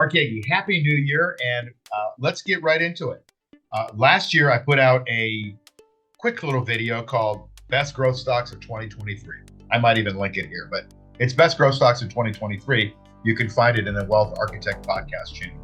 Arcady, Happy New Year, and let's get right into it. Last year, I put out a quick little video called Best Growth Stocks of 2023. I might even link it here, but it's Best Growth Stocks of 2023. You can find it in the Wealth Architect podcast channel.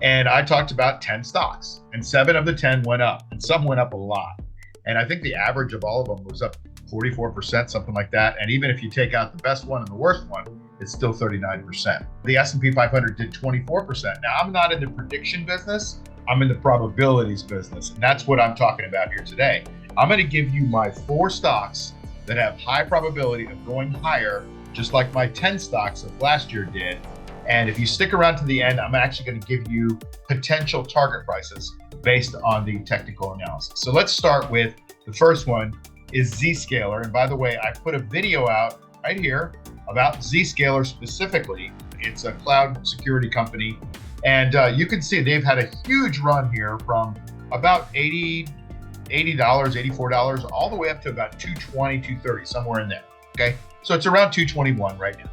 And I talked about 10 stocks, and 7 of the 10 went up, and some went up a lot. And I think the average of all of them was up 44%, something like that. And even if you take out the best one and the worst one, it's still 39%. The S&P 500 did 24%. Now, I'm not in the prediction business. I'm in the probabilities business. And that's what I'm talking about here today. I'm going to give you my 4 stocks that have high probability of going higher, just like my 10 stocks of last year did. And if you stick around to the end, I'm actually going to give you potential target prices based on the technical analysis. So let's start with the first one is Zscaler. And by the way, I put a video out right here about Zscaler specifically. It's a cloud security company. And you can see they've had a huge run here from about $80, $84, all the way up to about $220, $230, somewhere in there. Okay, so it's around $221 right now.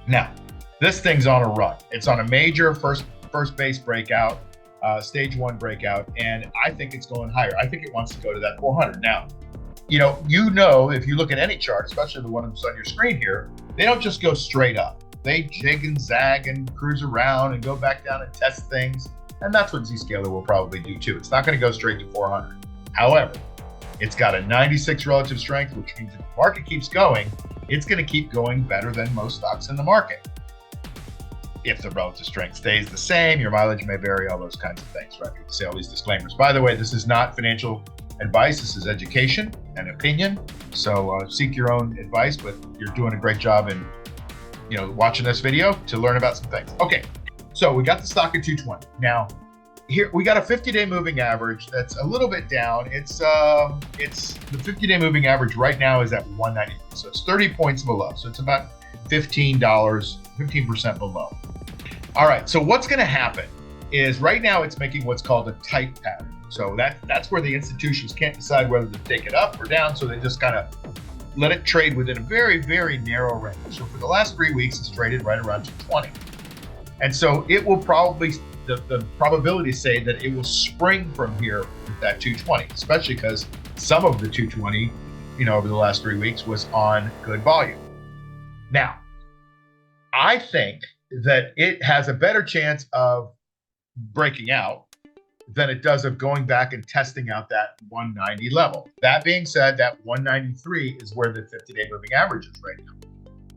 Now, this thing's on a run. It's on a major first base breakout, stage 1 breakout, and I think it's going higher. I think it wants to go to that 400. Now, you know, if you look at any chart, especially the one that's on your screen here, they don't just go straight up. They jig and zag and cruise around and go back down and test things. And that's what Zscaler will probably do too. It's not going to go straight to 400. However, it's got a 96 relative strength, which means if the market keeps going, it's going to keep going better than most stocks in the market. If the relative strength stays the same, your mileage may vary, all those kinds of things, right? You say all these disclaimers. By the way, this is not financial advice. This is education and opinion. So seek your own advice, but you're doing a great job in, watching this video to learn about some things. Okay, so we got the stock at 220. Now, here we got a 50-day moving average that's a little bit down. It's the 50-day moving average right now is at 193, so it's 30 points below. So it's about $15% below. All right, so what's going to happen is right now it's making what's called a tight pattern. So that's where the institutions can't decide whether to take it up or down, so they just kind of let it trade within a very, very narrow range. So for the last 3 weeks, it's traded right around 220. And so it will probably, the probabilities say that it will spring from here with that 220, especially because some of the 220, over the last 3 weeks was on good volume. Now, I think that it has a better chance of breaking out than it does of going back and testing out that 190 level. That being said, that 193 is where the 50-day moving average is right now.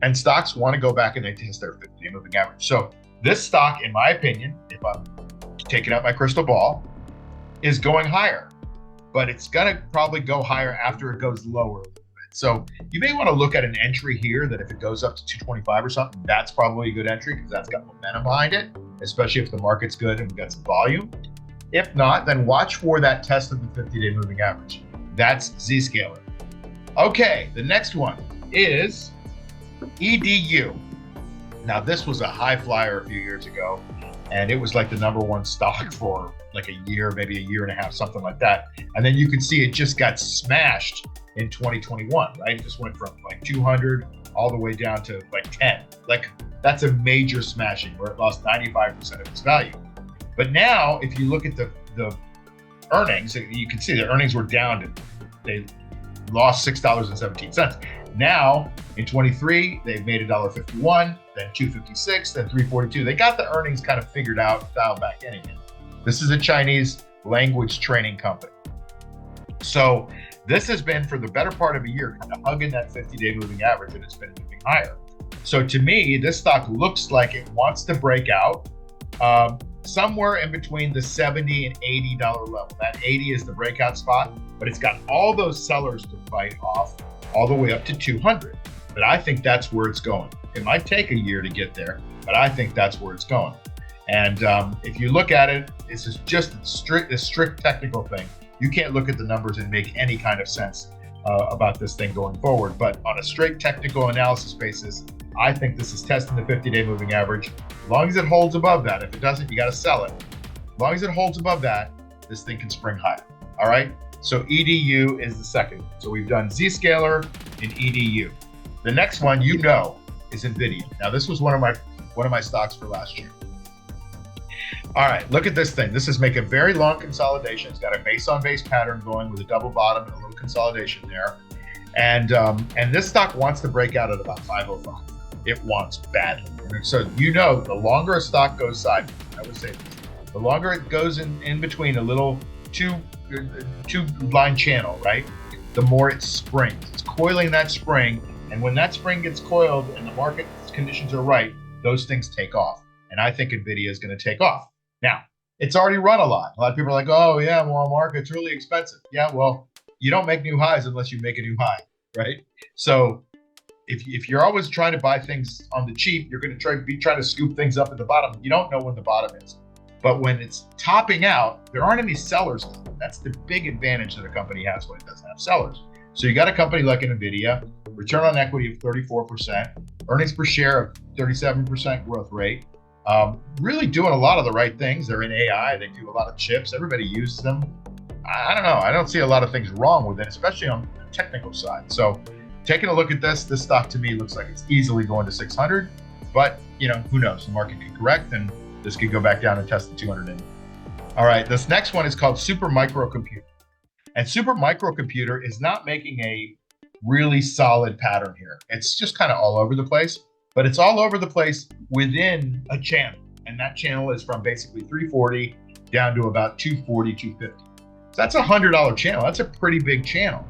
And stocks want to go back and they test their 50-day moving average. So this stock, in my opinion, if I'm taking out my crystal ball, is going higher. But it's going to probably go higher after it goes lower a little bit. So you may want to look at an entry here that if it goes up to 225 or something, that's probably a good entry because that's got momentum behind it, especially if the market's good and we've got some volume. If not, then watch for that test of the 50-day moving average. That's Zscaler. Okay, the next one is EDU. Now, this was a high flyer a few years ago, and it was like the #1 stock for like a year, maybe a year and a half, something like that. And then you can see it just got smashed in 2021, right? It just went from like 200 all the way down to like 10. Like that's a major smashing where it lost 95% of its value. But now, if you look at the earnings, you can see the earnings were down. They lost $6.17. Now, in 23, they've made $1.51, then $2.56, then $3.42. They got the earnings kind of figured out, dialed back in again. This is a Chinese language training company. So this has been, for the better part of a year, kind of hugging that 50-day moving average, and it's been moving higher. So to me, this stock looks like it wants to break out somewhere in between the $70 and $80 level. That 80 is the breakout spot, but it's got all those sellers to fight off all the way up to 200. But I think that's where it's going. It might take a year to get there, but I think that's where it's going. And if you look at it, this is just a strict technical thing. You can't look at the numbers and make any kind of sense about this thing going forward. But on a straight technical analysis basis, I think this is testing the 50-day moving average. As long as it holds above that. If it doesn't, you got to sell it. As long as it holds above that, this thing can spring higher. All right. So EDU is the second. So we've done Zscaler and EDU. The next one, is NVDA. Now, this was one of my stocks for last year. All right, look at this thing. This is making very long consolidation. It's got a base on base pattern going with a double bottom and a little consolidation there. And this stock wants to break out at about 505. It wants badly. So the longer a stock goes sideways, I would say this, the longer it goes in between a little two line channel, right? The more it springs. It's coiling that spring, and when that spring gets coiled and the market conditions are right, those things take off. And I think NVIDIA is going to take off. Now, it's already run a lot. A lot of people are like, oh yeah, well, market's really expensive. Yeah, well, you don't make new highs unless you make a new high, right? So if you're always trying to buy things on the cheap, you're going to be trying to scoop things up at the bottom. You don't know when the bottom is. But when it's topping out, there aren't any sellers. That's the big advantage that a company has when it doesn't have sellers. So you got a company like NVIDIA, return on equity of 34%, earnings per share of 37% growth rate, really doing a lot of the right things. They're in AI, they do a lot of chips, everybody uses them. I don't know, I don't see a lot of things wrong with it, especially on the technical side. So taking a look at this stock to me looks like it's easily going to 600, but who knows, the market could correct and this could go back down and test the 200 in. All right, this next one is called Super Microcomputer. And Super Microcomputer is not making a really solid pattern here. It's just kind of all over the place, but it's all over the place within a channel. And that channel is from basically 340 down to about 240, 250. So that's a $100 channel. That's a pretty big channel.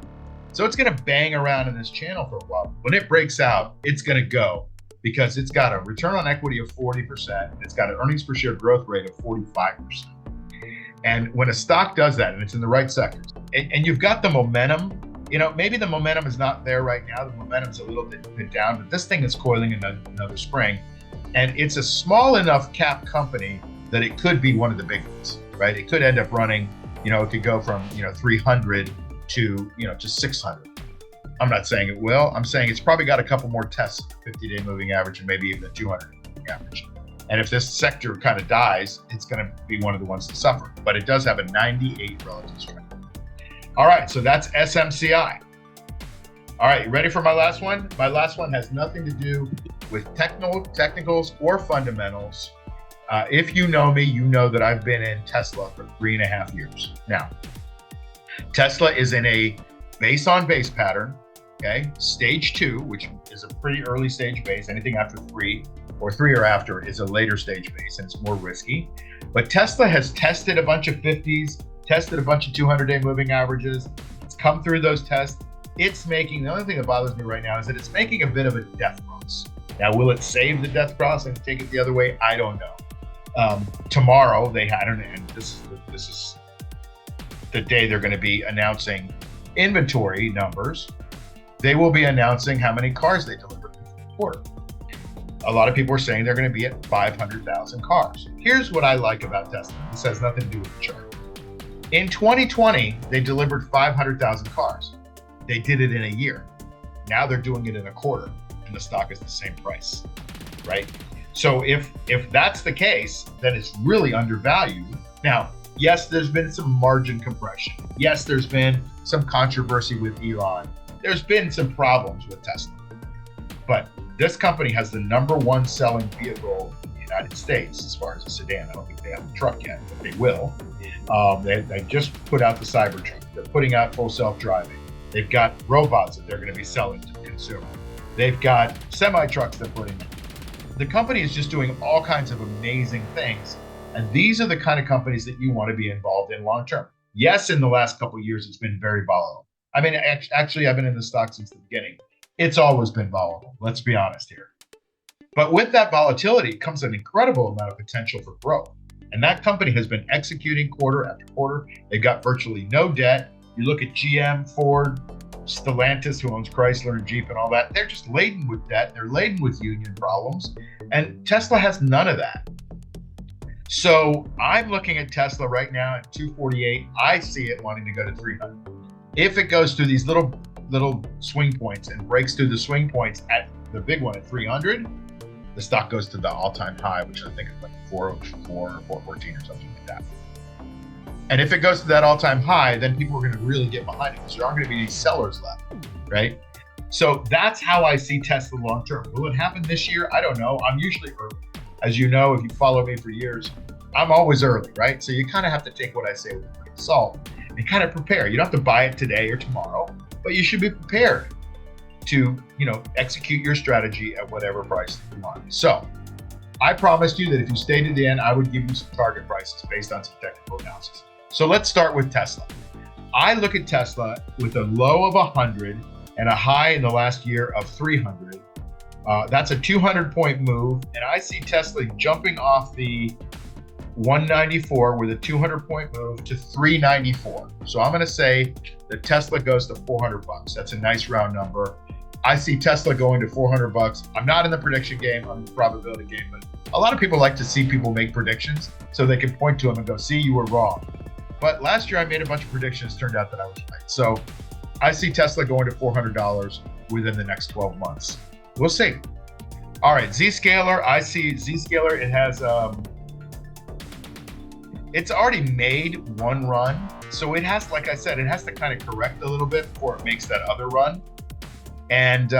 So it's going to bang around in this channel for a while. When it breaks out, it's going to go because it's got a return on equity of 40%. It's got an earnings per share growth rate of 45%. And when a stock does that, and it's in the right sectors, and you've got the momentum, maybe the momentum is not there right now. The momentum's a little bit down, but this thing is coiling another spring. And it's a small enough cap company that it could be one of the big ones, right? It could end up running, it could go from, 300 to, to 600. I'm not saying it will. I'm saying it's probably got a couple more tests, 50-day moving average, and maybe even a 200-day moving average. And if this sector kind of dies, it's going to be one of the ones to suffer. But it does have a 98 relative strength. All right, so that's SMCI. All right, you ready for my last one? My last one has nothing to do with technicals or fundamentals. If you know me, you know that I've been in Tesla for 3.5 years. Now, Tesla is in a base on base pattern, okay? Stage 2, which is a pretty early stage base. Anything after 3 or 3 or after is a later stage base, and it's more risky. But Tesla has tested a bunch of 50s, tested a bunch of 200-day moving averages. It's come through those tests. The only thing that bothers me right now is that it's making a bit of a death cross. Now, will it save the death cross and take it the other way? I don't know. Tomorrow, and this is the day they're going to be announcing inventory numbers. They will be announcing how many cars they delivered in the quarter. A lot of people are saying they're going to be at 500,000 cars. Here's what I like about Tesla. This has nothing to do with the chart. In 2020, they delivered 500,000 cars. They did it in a year. Now they're doing it in a quarter, and the stock is the same price, right? So if that's the case, then it's really undervalued. Now, yes, there's been some margin compression. Yes, there's been some controversy with Elon. There's been some problems with Tesla. But this company has the #1 selling vehicle in the United States as far as a sedan. I don't think they have a truck yet, but they will. They just put out the Cybertruck. They're putting out full self-driving. They've got robots that they're going to be selling to the consumer. They've got semi-trucks they're putting in. The company is just doing all kinds of amazing things. And these are the kind of companies that you want to be involved in long term. Yes, in the last couple of years, it's been very volatile. I mean, actually, I've been in the stock since the beginning. It's always been volatile. Let's be honest here. But with that volatility comes an incredible amount of potential for growth. And that company has been executing quarter after quarter. They've got virtually no debt. You look at GM, Ford, Stellantis, who owns Chrysler and Jeep and all that. They're just laden with debt. They're laden with union problems. And Tesla has none of that. So I'm looking at Tesla right now at 248. I see it wanting to go to 300. If it goes through these little swing points and breaks through the swing points at the big one at 300, the stock goes to the all-time high, which I think is like 404 or 414 or something like that. And if it goes to that all-time high, then people are going to really get behind it because there aren't going to be any sellers left, right? So that's how I see Tesla long-term. Will it happen this year? I don't know. I'm usually early. As you know, if you follow me for years, I'm always early, right? So you kind of have to take what I say with a grain of salt and kind of prepare. You don't have to buy it today or tomorrow, but you should be prepared to, execute your strategy at whatever price you want. So I promised you that if you stayed to the end, I would give you some target prices based on some technical analysis. So let's start with Tesla. I look at Tesla with a low of 100 and a high in the last year of 300. That's a 200-point move, and I see Tesla jumping off the 194 with a 200-point move to 394. So I'm going to say that Tesla goes to $400. That's a nice round number. I see Tesla going to $400. I'm not in the prediction game, I'm in the probability game, but a lot of people like to see people make predictions so they can point to them and go, see, you were wrong. But last year I made a bunch of predictions, turned out that I was right. So I see Tesla going to $400 within the next 12 months. We'll see. All right, Zscaler, I see Zscaler, it has, it's already made one run. So it has, like I said, it has to kind of correct a little bit before it makes that other run. And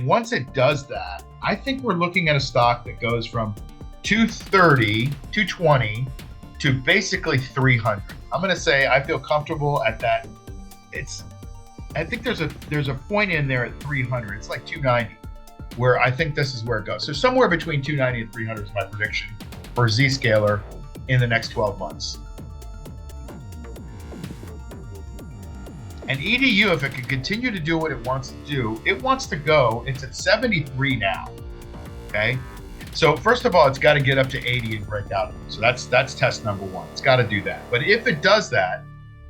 once it does that, I think we're looking at a stock that goes from 230, 220 to basically 300. I'm going to say I feel comfortable at that. I think there's a point in there at 300. It's like 290, where I think this is where it goes. So somewhere between 290 and 300 is my prediction for Zscaler in the next 12 months. And EDU, if it can continue to do what it wants to do, it wants to go, it's at 73 now, okay? So first of all, it's got to get up to 80 and break out. So that's test number one. It's got to do that. But if it does that,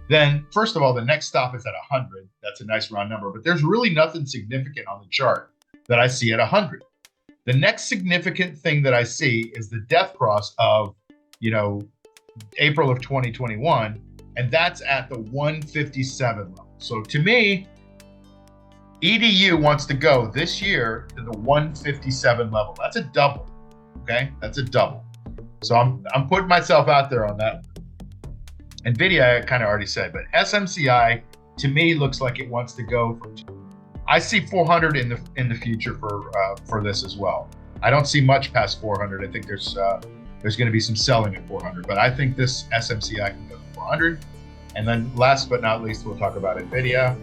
then first of all, the next stop is at 100. That's a nice round number, but there's really nothing significant on the chart that I see at 100. The next significant thing that I see is the death cross of, April of 2021, and that's at the 157 level. So to me, EDU wants to go this year to the 157 level. That's a double, okay? That's a double. So I'm putting myself out there on that. NVDA, I kind of already said, but SMCI to me looks like it wants to go from. I see 400 in the future for this as well. I don't see much past 400. I think there's going to be some selling at 400, but I think this SMCI can go to 400. And then last but not least, we'll talk about NVIDIA.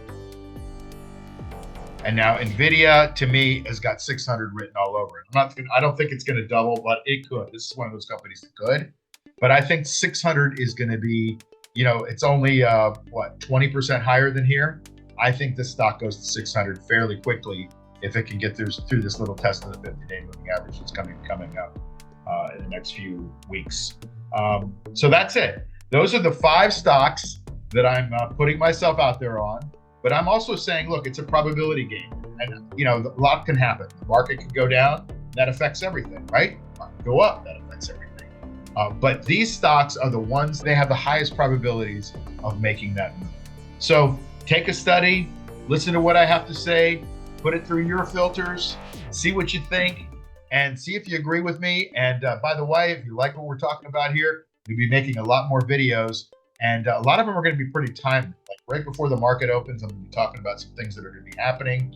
And now NVIDIA, to me, has got 600 written all over it. I don't think it's going to double, but it could. This is one of those companies that could. But I think 600 is going to be, it's only, 20% higher than here. I think this stock goes to 600 fairly quickly if it can get through this little test of the 50-day moving average that's coming up in the next few weeks. So that's it. Those are the 5 stocks that I'm putting myself out there on. But I'm also saying, look, it's a probability game. And, a lot can happen. The market can go down. That affects everything, right? Market go up. That affects everything. But these stocks are the ones, they have the highest probabilities of making that move. So take a study, listen to what I have to say, put it through your filters, see what you think, and see if you agree with me. And by the way, if you like what we're talking about here, we'll be making a lot more videos. And a lot of them are going to be pretty timely. Like right before the market opens, I'm going to be talking about some things that are going to be happening.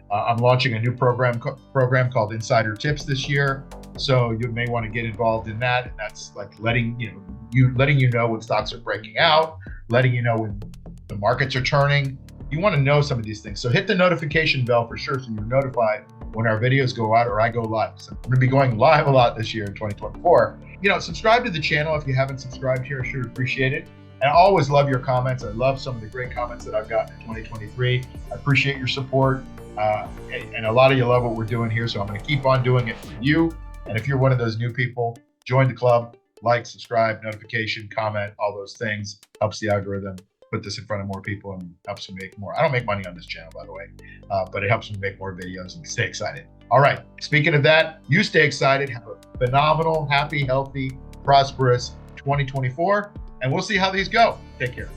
I'm launching a new program called Insider Tips this year. So you may want to get involved in that. And that's like letting you know when stocks are breaking out, letting you know when the markets are turning. You want to know some of these things. So hit the notification bell for sure so you're notified when our videos go out or I go live. So I'm going to be going live a lot this year in 2024. Subscribe to the channel if you haven't subscribed here. I sure appreciate it. And I always love your comments. I love some of the great comments that I've gotten in 2023. I appreciate your support. And a lot of you love what we're doing here. So I'm going to keep on doing it for you. And if you're one of those new people, join the club, like, subscribe, notification, comment, all those things. Helps the algorithm put this in front of more people and helps me make more. I don't make money on this channel, by the way, but it helps me make more videos and stay excited. All right. Speaking of that, you stay excited. Have a phenomenal, happy, healthy, prosperous 2024. And we'll see how these go. Take care.